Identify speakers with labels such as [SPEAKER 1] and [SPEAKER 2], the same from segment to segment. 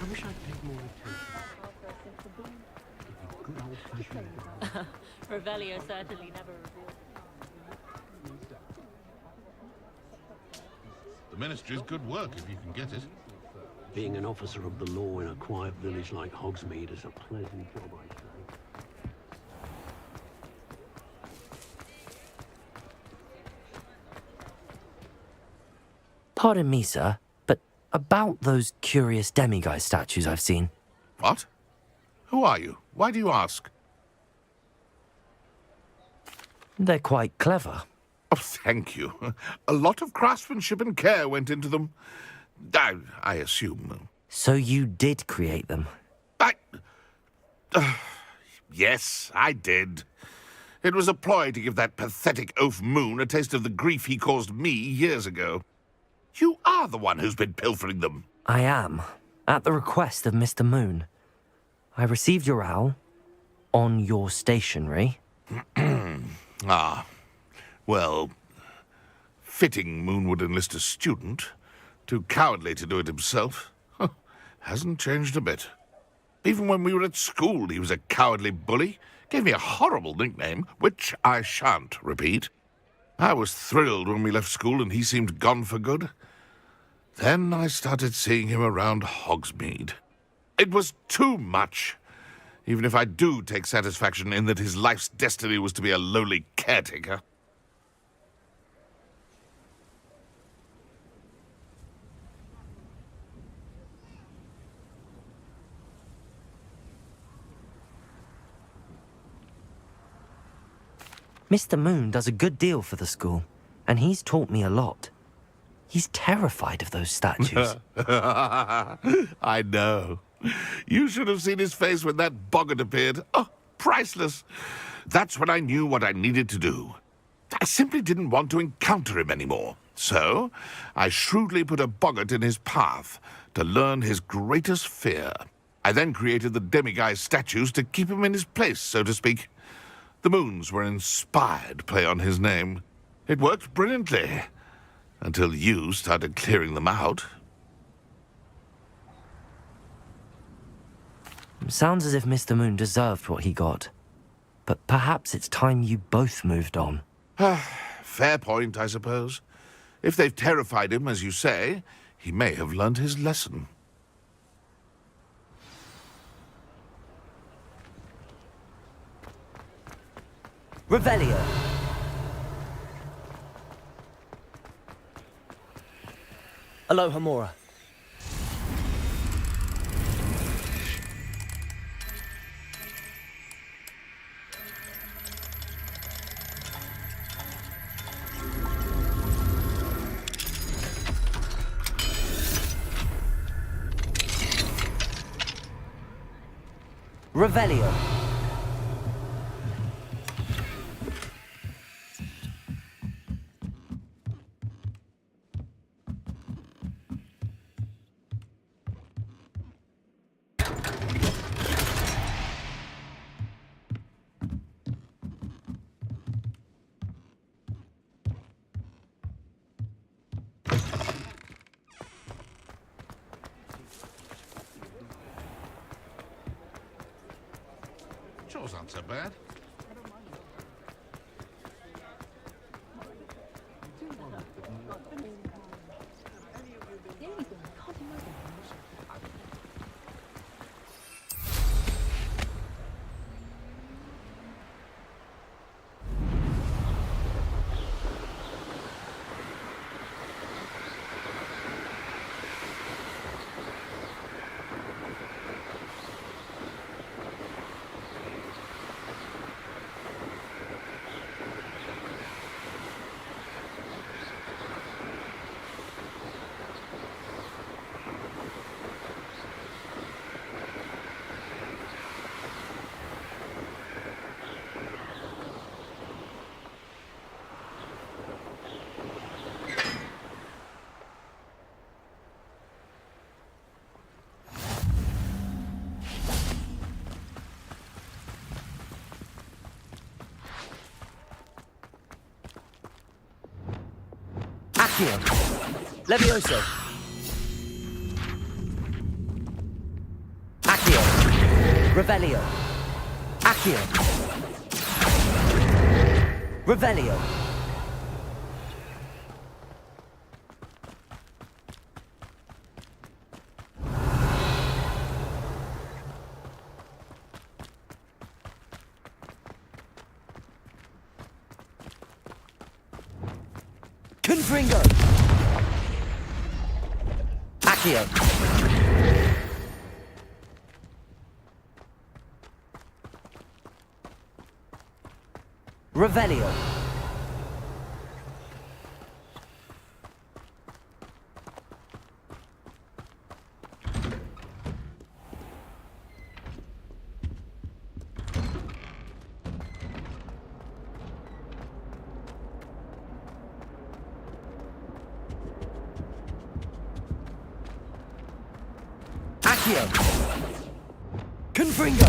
[SPEAKER 1] I wish I'd paid more attention. Good old-fashioned.
[SPEAKER 2] Revelio certainly never revealed.
[SPEAKER 3] The Ministry's good work if you can get it.
[SPEAKER 1] Being an officer of the law in a quiet village like Hogsmeade is a pleasant job, I say.
[SPEAKER 4] Pardon me, sir, but about those curious demiguise statues I've seen.
[SPEAKER 3] What? Who are you? Why do you ask?
[SPEAKER 4] They're quite clever.
[SPEAKER 3] Oh, thank you. A lot of craftsmanship and care went into them. I assume.
[SPEAKER 4] So you did create them?
[SPEAKER 3] Yes, I did. It was a ploy to give that pathetic oaf Moon a taste of the grief he caused me years ago. You are the one who's been pilfering them.
[SPEAKER 4] I am, at the request of Mr. Moon. I received your owl on your stationery.
[SPEAKER 3] Ah, well, fitting Moon would enlist a student. Too cowardly to do it himself. Hasn't changed a bit. Even when we were at school, he was a cowardly bully. Gave me a horrible nickname, which I shan't repeat. I was thrilled when we left school and he seemed gone for good. Then I started seeing him around Hogsmeade. It was too much. Even if I do take satisfaction in that his life's destiny was to be a lowly caretaker.
[SPEAKER 4] Mr. Moon does a good deal for the school, and he's taught me a lot. He's terrified of those statues.
[SPEAKER 3] I know. You should have seen his face when that boggart appeared. Oh, priceless. That's when I knew what I needed to do. I simply didn't want to encounter him anymore. So, I shrewdly put a boggart in his path to learn his greatest fear. I then created the demiguise statues to keep him in his place, so to speak. The Moons were an inspired play on his name. It worked brilliantly, until you started clearing them out.
[SPEAKER 4] Sounds as if Mr. Moon deserved what he got. But perhaps it's time you both moved on.
[SPEAKER 3] Fair point, I suppose. If they've terrified him, as you say, he may have learned his lesson.
[SPEAKER 4] Revelio! Alohomora. Revelio.
[SPEAKER 3] Chores aren't so bad.
[SPEAKER 4] Accio. Levioso. Accio. Revelio. Accio. Revelio. Confringo. Accio. Revelio. Accio. Confringo.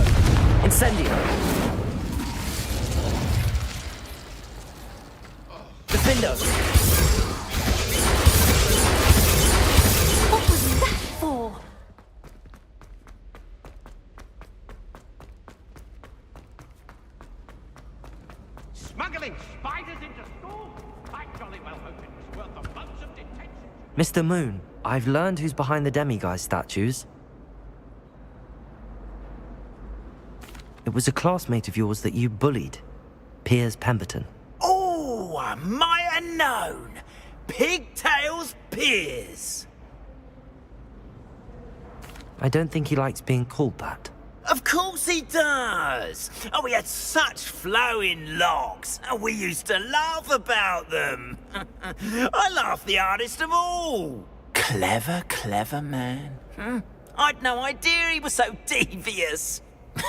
[SPEAKER 4] Incendio. Defendo.
[SPEAKER 2] What was that for?
[SPEAKER 5] Smuggling spiders into school? I jolly well hope it was worth a months of detention.
[SPEAKER 4] Mr. Moon, I've learned who's behind the demiguise statues. It was a classmate of yours that you bullied, Piers Pemberton.
[SPEAKER 6] Oh, I might have known. Pigtails Piers.
[SPEAKER 4] I don't think he likes being called that.
[SPEAKER 6] Of course he does. Oh, he had such flowing locks. And we used to laugh about them. I laughed the hardest of all. Clever, clever man. I'd no idea he was so devious.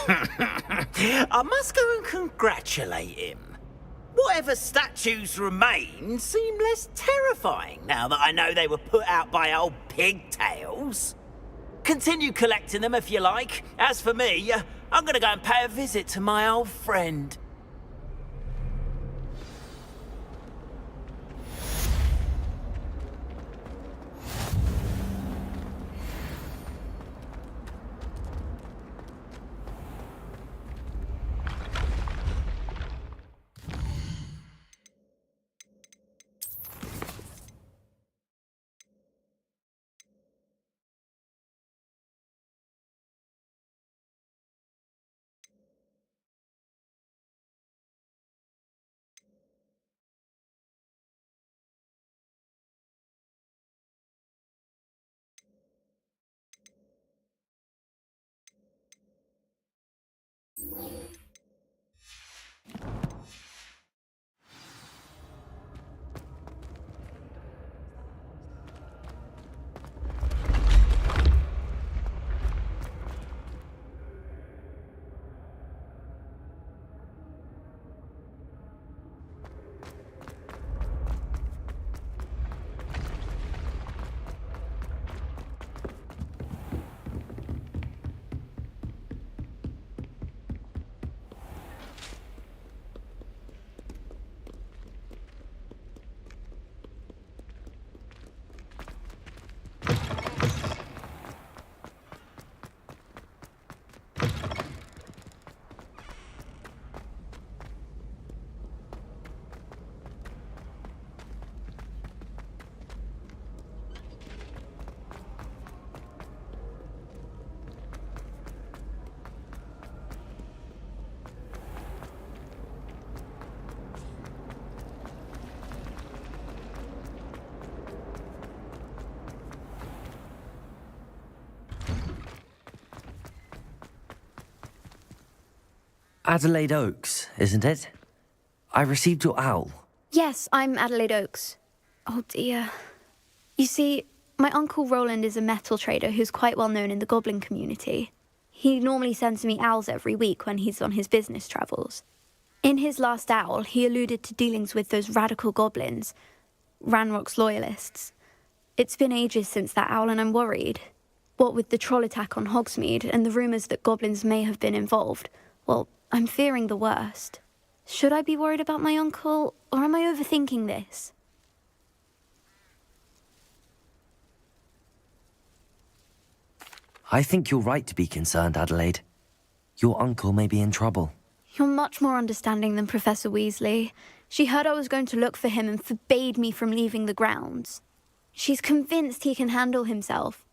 [SPEAKER 6] I must go and congratulate him. Whatever statues remain seem less terrifying now that I know they were put out by old pigtails. Continue collecting them if you like. As for me, I'm gonna go and pay a visit to my old friend.
[SPEAKER 4] Adelaide Oaks, isn't it? I received your owl.
[SPEAKER 7] Yes, I'm Adelaide Oaks. Oh dear. You see, my Uncle Roland is a metal trader who's quite well known in the goblin community. He normally sends me owls every week when he's on his business travels. In his last owl, he alluded to dealings with those radical goblins, Ranrock's loyalists. It's been ages since that owl and I'm worried. What with the troll attack on Hogsmeade and the rumours that goblins may have been involved, well, I'm fearing the worst. Should I be worried about my uncle, or am I overthinking this?
[SPEAKER 4] I think you're right to be concerned, Adelaide. Your uncle may be in trouble.
[SPEAKER 7] You're much more understanding than Professor Weasley. She heard I was going to look for him and forbade me from leaving the grounds. She's convinced he can handle himself.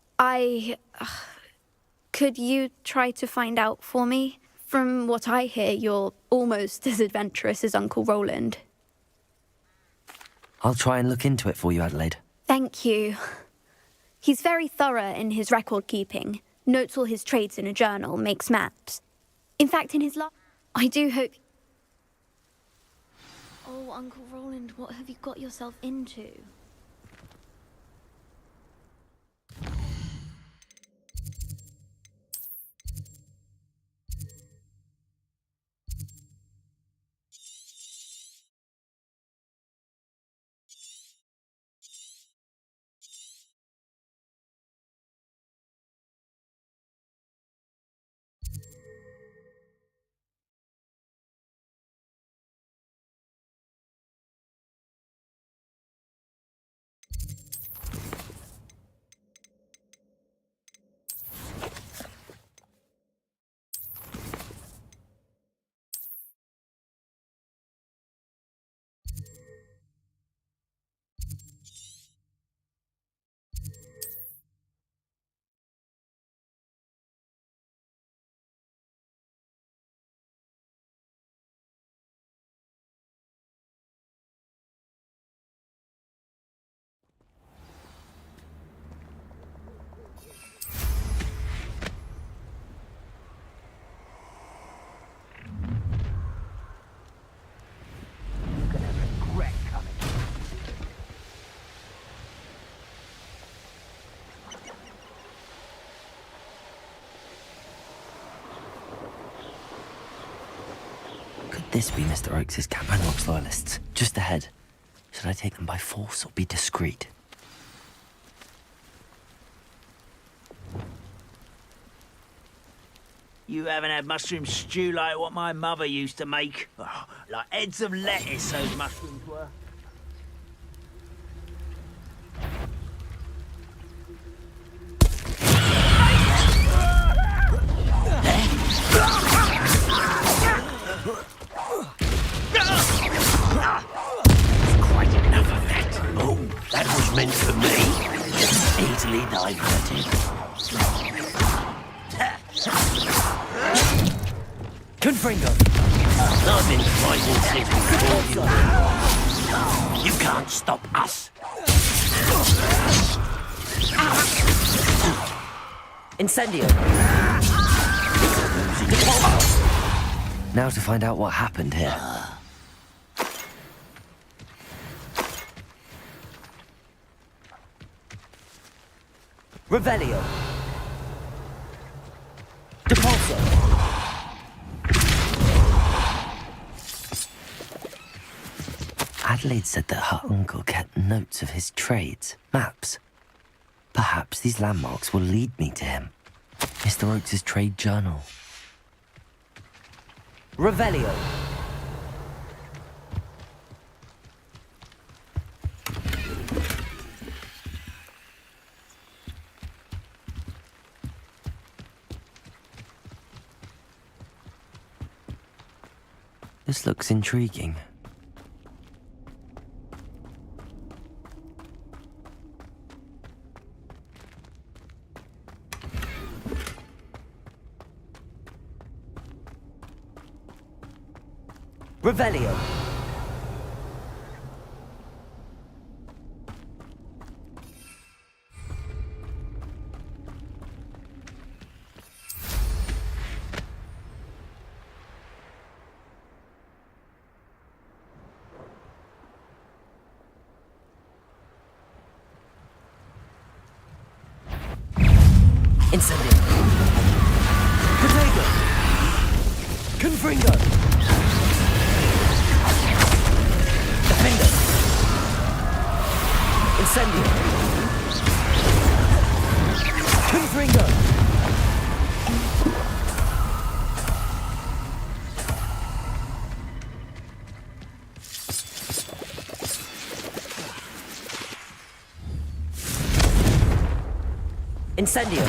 [SPEAKER 7] Could you try to find out for me? From what I hear, you're almost as adventurous as Uncle Roland.
[SPEAKER 4] I'll try and look into it for you, Adelaide.
[SPEAKER 7] Thank you. He's very thorough in his record keeping. Notes all his trades in a journal, makes maps. In fact, in his I do hope... Oh, Uncle Roland, what have you got yourself into?
[SPEAKER 4] This be Mr. Oakes' Camp and Rocks loyalists, just ahead. Should I take them by force or be discreet?
[SPEAKER 6] You haven't had mushroom stew like what my mother used to make. Oh, like heads of lettuce, those mushrooms were.
[SPEAKER 1] That was meant for me. Easily diverted.
[SPEAKER 4] Confringo!
[SPEAKER 1] I've been fighting since before you. You can't stop us.
[SPEAKER 4] Incendio! Now to find out what happened here. Revelio. Depulso. Adelaide said that her uncle kept notes of his trades, maps. Perhaps these landmarks will lead me to him. Mr. Oakes' trade journal. Revelio. This looks intriguing. Revelio. Incendio. Potato. Confringo. Defender. Incendio. Confringo. Incendio.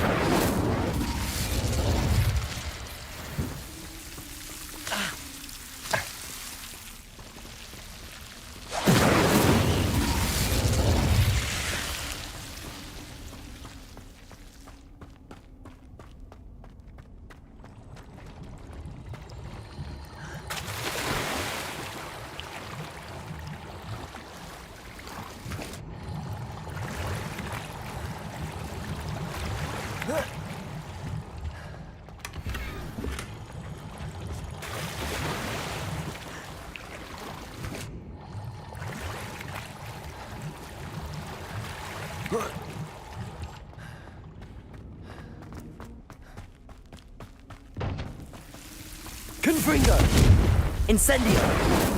[SPEAKER 4] Confringo! Incendio!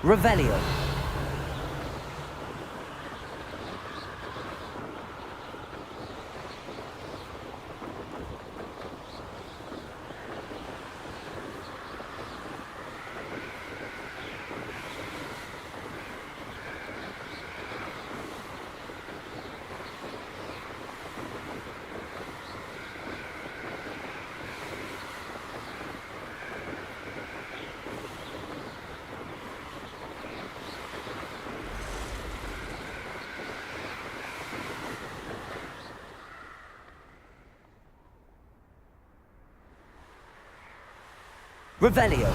[SPEAKER 4] Revelio. Revelio.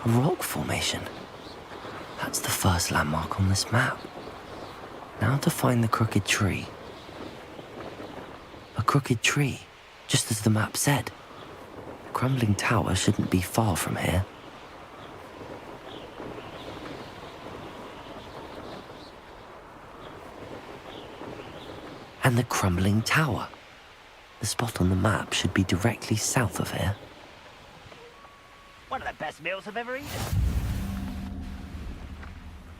[SPEAKER 4] A rock formation. That's the first landmark on this map. Now to find the crooked tree. A crooked tree, just as the map said. The crumbling tower shouldn't be far from here. And the crumbling tower. The spot on the map should be directly south of here.
[SPEAKER 6] One of the best meals I've ever eaten.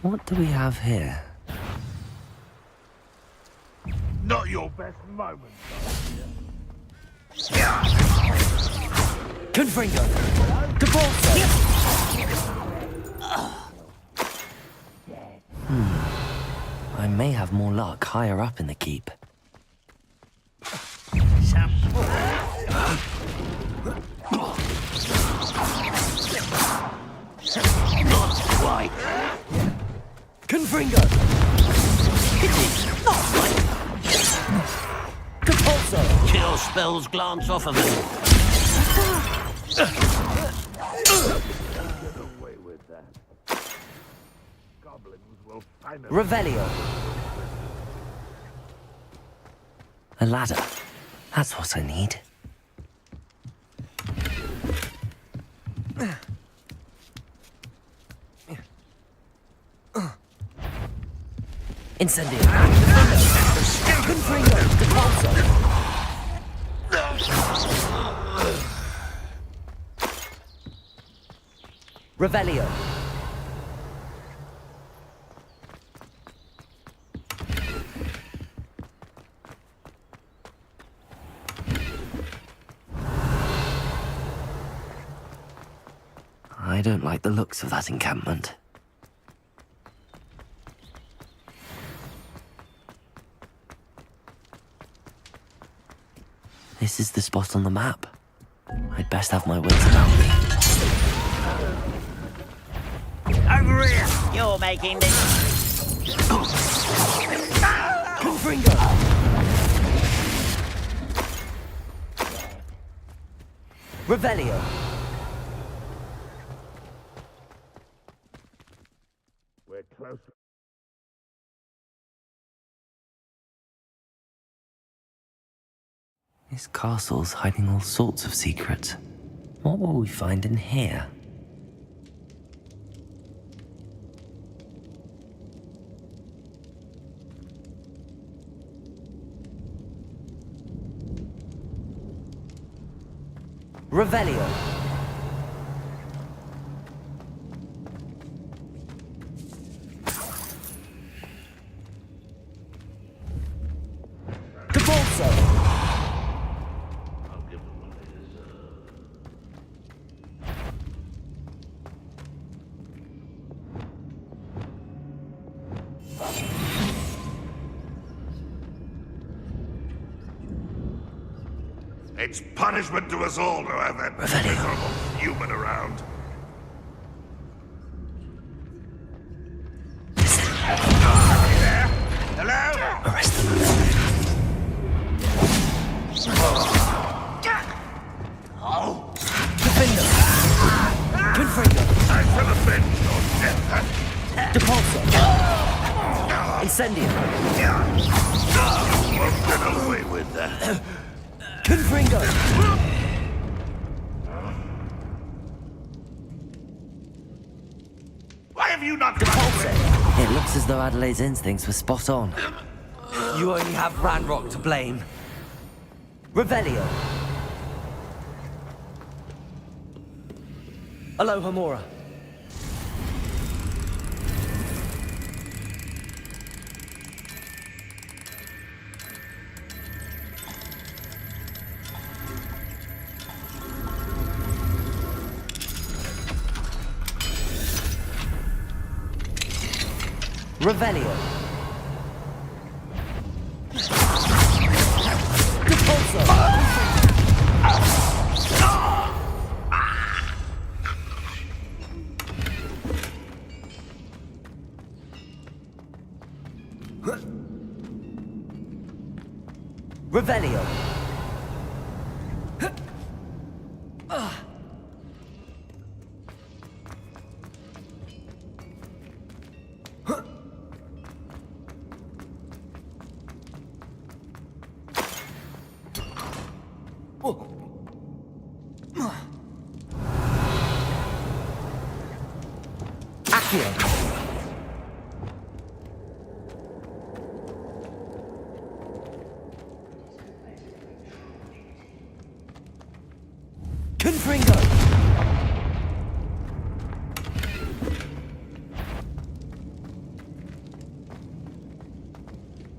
[SPEAKER 4] What do we have here?
[SPEAKER 3] Not your best moment.
[SPEAKER 4] Confringo! Defaulter! I may have more luck higher up in the keep.
[SPEAKER 1] Not quite.
[SPEAKER 4] Confringo! Compulso!
[SPEAKER 1] Chill spells glance off of him.
[SPEAKER 3] Away with that. Goblins will finally...
[SPEAKER 4] Revelio! A ladder. That's what I need. Incendio! Confringo! Compulso! Revelio! I don't like the looks of that encampment. This is the spot on the map. I'd best have my wits about me.
[SPEAKER 6] Over here! You're making this...
[SPEAKER 4] Confringo! Revelio!
[SPEAKER 3] We're close.
[SPEAKER 4] This castle's hiding all sorts of secrets. What will we find in here? Revelio! Compulso!
[SPEAKER 3] I'll give them what they deserve. It's punishment to us all to have that miserable human around. Hello?
[SPEAKER 4] Arrest them. Defender! Confringo!
[SPEAKER 3] I shall avenge your death.
[SPEAKER 4] Depulso! Incendio!
[SPEAKER 3] Won't get away with that.
[SPEAKER 4] Confringo!
[SPEAKER 3] Why have you not
[SPEAKER 4] Depulso! It looks as though Adelaide's instincts were spot on. You only have Ranrock to blame. Revelio! Aloha Mora. Revelio. Depulso. Revelio. Accio.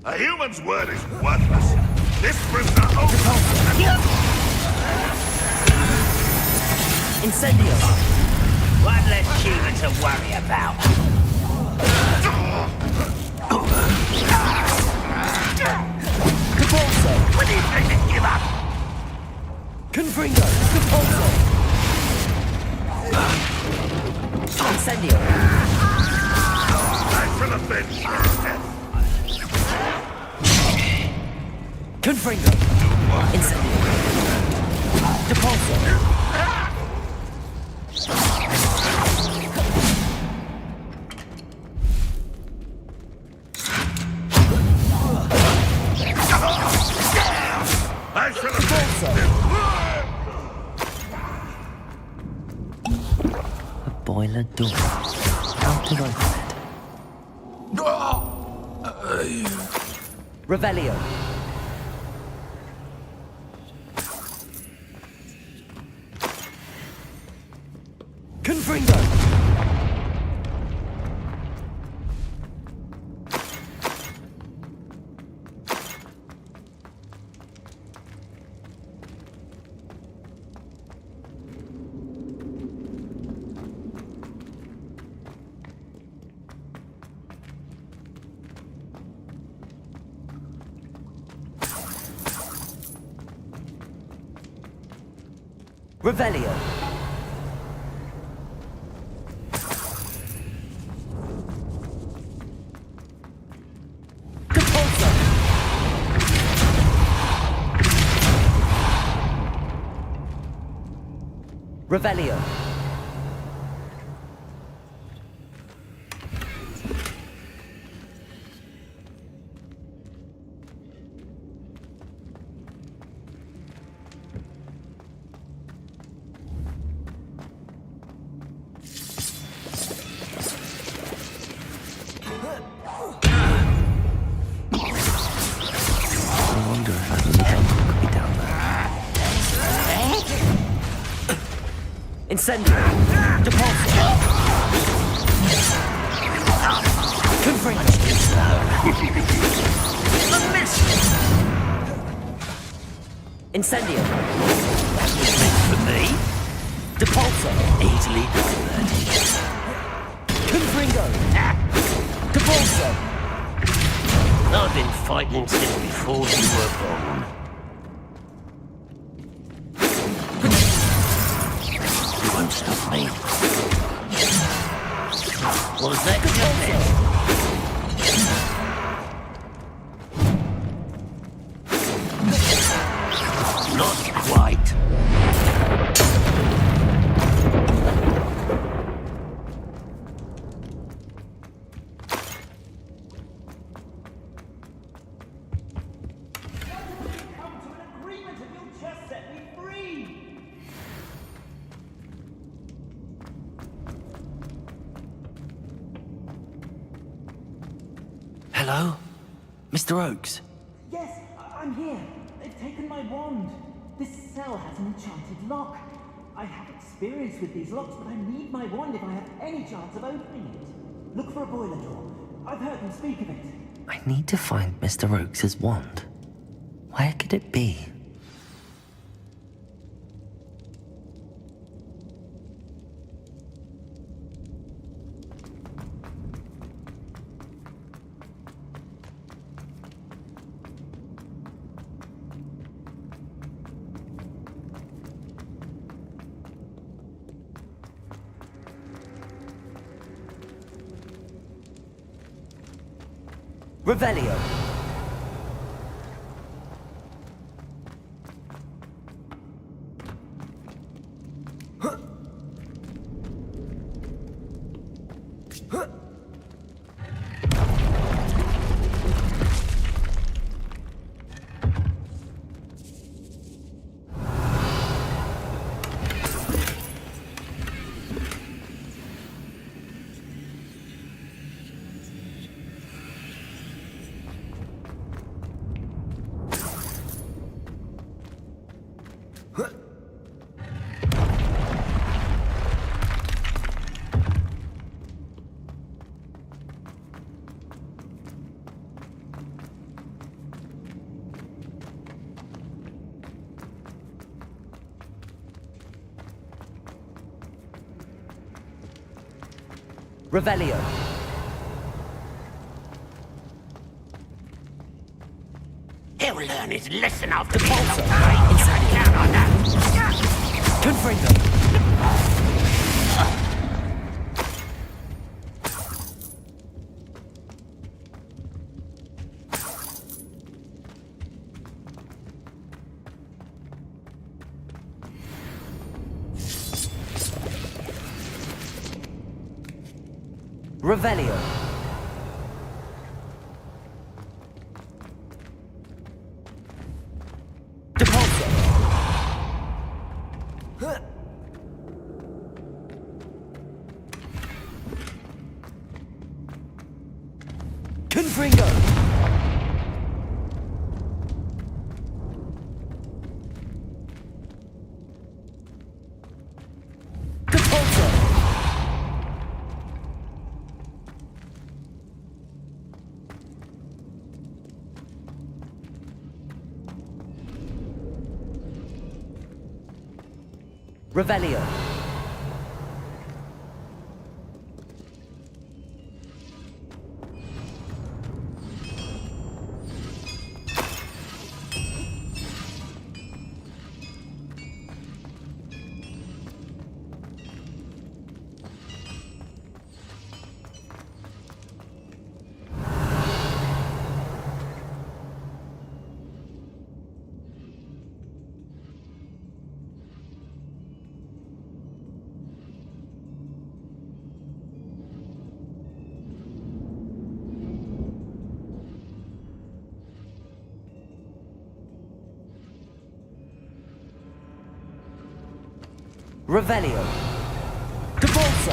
[SPEAKER 3] A human's word is worthless. This prisoner
[SPEAKER 6] Incendio! One less human to worry about. Capulso! When are you going to give up? Confringo! Capulso! Incendio!
[SPEAKER 3] I shall avenge your death.
[SPEAKER 6] Confringo! Incendio! Capulso!
[SPEAKER 3] I shall avenge
[SPEAKER 4] A boiler door. How to open it?
[SPEAKER 6] Revelio! Confringo! Revelio! Capulso! Revelio!
[SPEAKER 4] I wonder if that little jungle could be down there.
[SPEAKER 6] Incendio! Depulso! Confringo! Incendio! For me? Depulso! Easily delivered. Confringo! Depulso!
[SPEAKER 1] I've been fighting since before you were born. You won't stop me. Was that your best? Not quite.
[SPEAKER 4] Hello? Mr. Oakes?
[SPEAKER 8] Yes, I'm here. They've taken my wand. This cell has an enchanted lock. I have experience with these locks, but I need my wand if I have any chance of opening it. Look for a boiler door. I've heard them speak of it.
[SPEAKER 4] I need to find Mr. Oakes' wand. Where could it be?
[SPEAKER 6] Revelio!
[SPEAKER 4] Revelio.
[SPEAKER 5] He'll learn his lesson after
[SPEAKER 4] The
[SPEAKER 5] being
[SPEAKER 4] pulsar.
[SPEAKER 5] knocked away. You can count on that.
[SPEAKER 4] Confringo. Revelio. Depulso. Confringo. Depulso. Revelio. Revelio. Depulso.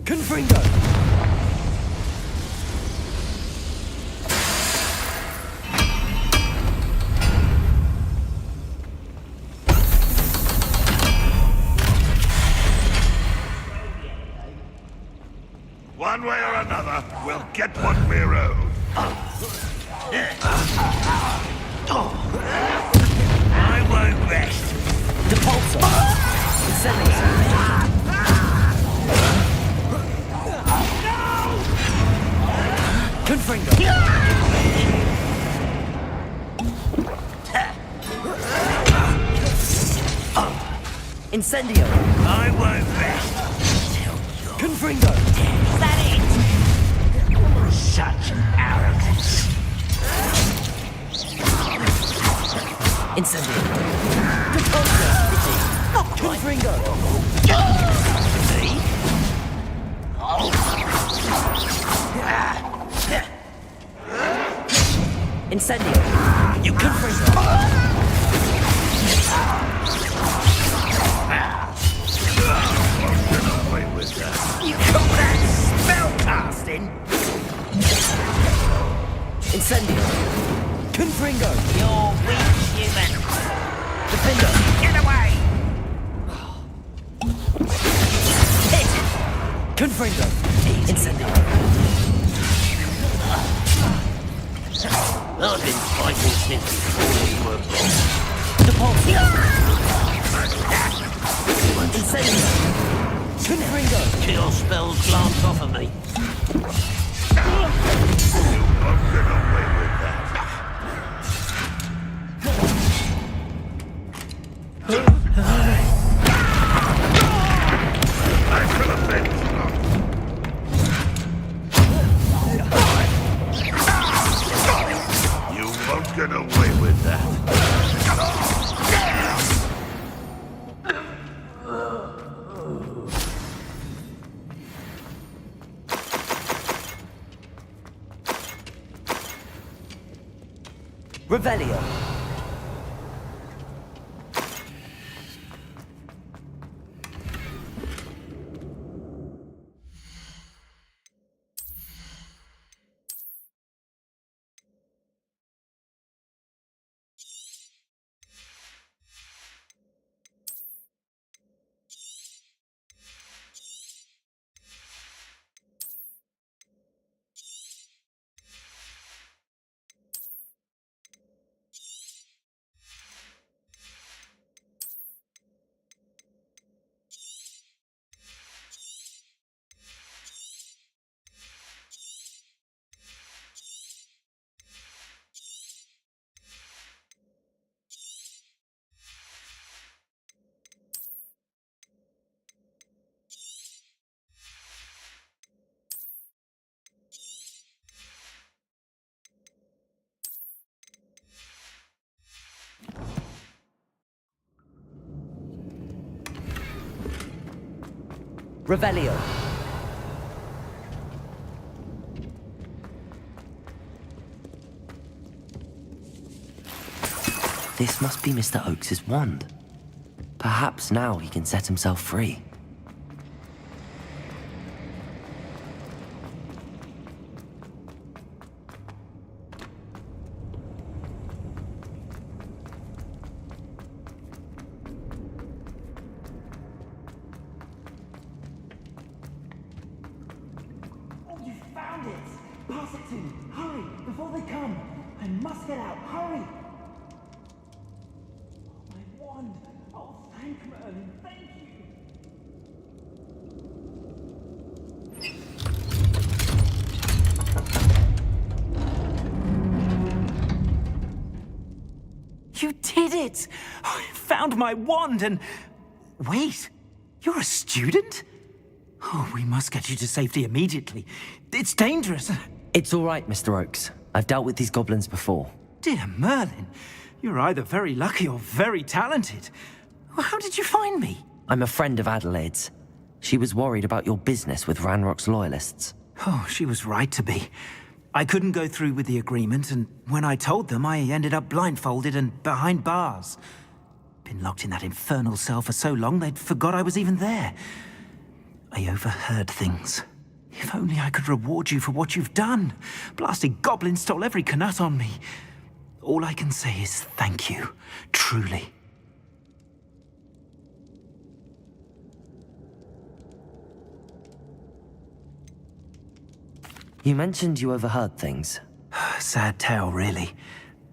[SPEAKER 4] Confringo.
[SPEAKER 3] One way or another, we'll get what we're owed.
[SPEAKER 6] I won't rest.
[SPEAKER 4] Depulso. Incendio. Confringo. Incendio.
[SPEAKER 6] I won't rest.
[SPEAKER 4] Confringo.
[SPEAKER 6] Is that it? Such arrogance.
[SPEAKER 4] Incendio. Depulso. Confringo. Incendio. You confringo.
[SPEAKER 6] You call that spell casting?
[SPEAKER 4] Incendio. Confringo.
[SPEAKER 6] You're weak human.
[SPEAKER 4] Defender.
[SPEAKER 6] Get away! Hit!
[SPEAKER 4] Confringo. Incendio.
[SPEAKER 1] I've been fighting since before you were born.
[SPEAKER 4] Depulso. Incendio. Confringo.
[SPEAKER 1] Cure spells glance off of me.
[SPEAKER 3] Won't get away with that. I shall
[SPEAKER 4] Revelio. Revelio. This must be Mr. Oakes's wand. Perhaps now he can set himself free.
[SPEAKER 8] Oh, you found it! Pass it to me! Hurry! Before they come! I must get out! Hurry! Oh, my wand! Oh, thank Merlin! Thank you! You did it! I found my wand and... Wait! You're a student? Oh, we must get you to safety immediately. It's dangerous.
[SPEAKER 4] It's all right, Mr. Oakes. I've dealt with these goblins before.
[SPEAKER 8] Dear Merlin, you're either very lucky or very talented. Well, how did you find me?
[SPEAKER 4] I'm a friend of Adelaide's. She was worried about your business with Ranrock's loyalists.
[SPEAKER 8] Oh, she was right to be. I couldn't go through with the agreement, and when I told them, I ended up blindfolded and behind bars. Been locked in that infernal cell for so long, they'd forgot I was even there. I overheard things. If only I could reward you for what you've done. Blasted goblins stole every canut on me. All I can say is thank you, truly.
[SPEAKER 4] You mentioned you overheard things.
[SPEAKER 8] Sad tale, really.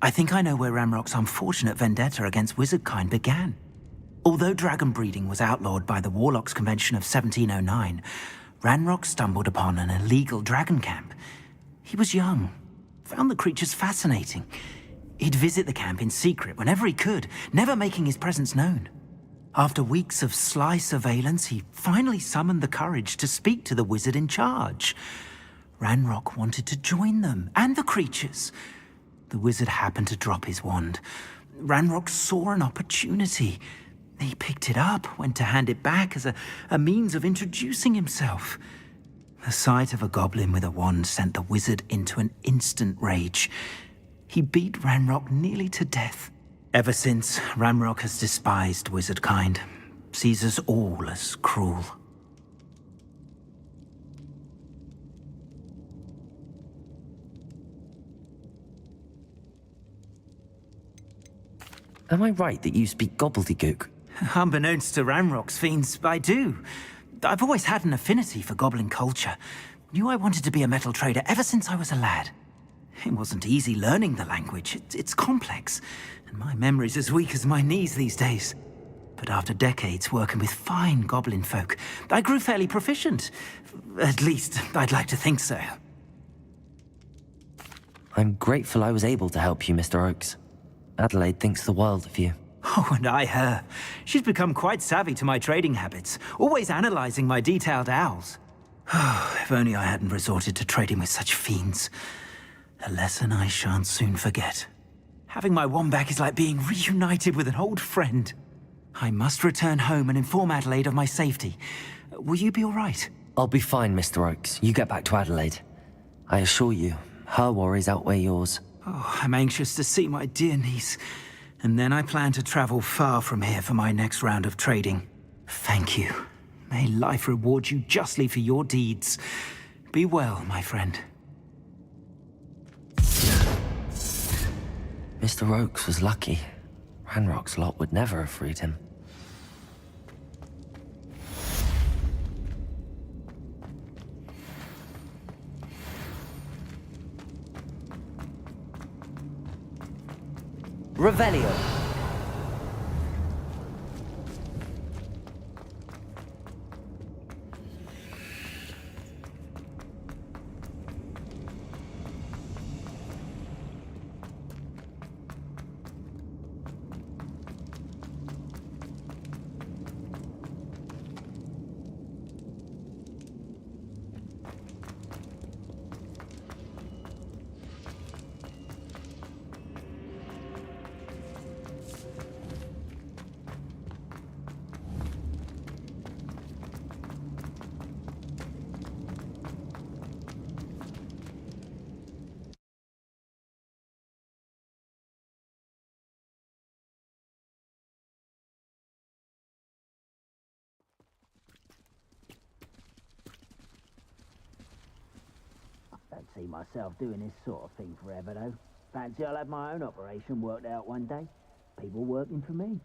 [SPEAKER 8] I think I know where Ranrock's unfortunate vendetta against wizardkind began. Although dragon breeding was outlawed by the Warlocks Convention of 1709, Ranrock stumbled upon an illegal dragon camp. He was young, found the creatures fascinating. He'd visit the camp in secret whenever he could, never making his presence known. After weeks of sly surveillance, he finally summoned the courage to speak to the wizard in charge. Ranrock wanted to join them, and the creatures. The wizard happened to drop his wand. Ranrock saw an opportunity. He picked it up, went to hand it back as a means of introducing himself. The sight of a goblin with a wand sent the wizard into an instant rage. He beat Ranrock nearly to death. Ever since, Ranrock has despised wizardkind, sees us all as cruel.
[SPEAKER 4] Am I right that you speak gobbledygook?
[SPEAKER 8] Unbeknownst to Ranrock's fiends, I do. I've always had an affinity for goblin culture. Knew I wanted to be a metal trader ever since I was a lad. It wasn't easy learning the language. It's complex, and my memory's as weak as my knees these days. But after decades working with fine goblin folk, I grew fairly proficient. At least, I'd like to think so.
[SPEAKER 4] I'm grateful I was able to help you, Mr. Oakes. Adelaide thinks the world of you.
[SPEAKER 8] Oh, and I her. She's become quite savvy to my trading habits, always analyzing my detailed owls. If only I hadn't resorted to trading with such fiends. A lesson I shan't soon forget. Having my wand back is like being reunited with an old friend. I must return home and inform Adelaide of my safety. Will you be all right?
[SPEAKER 4] I'll be fine, Mr. Oakes. You get back to Adelaide. I assure you, her worries outweigh yours.
[SPEAKER 9] Oh, I'm anxious to see my dear niece. And then I plan to travel far from here for my next round of trading. Thank you. May life reward you justly for your deeds. Be well, my friend.
[SPEAKER 4] Mr. Oakes was lucky. Ranrock's lot would never have freed him. Revelio.
[SPEAKER 6] Don't see myself doing this sort of thing forever, though. Fancy I'll have my own operation worked out one day. People working for me.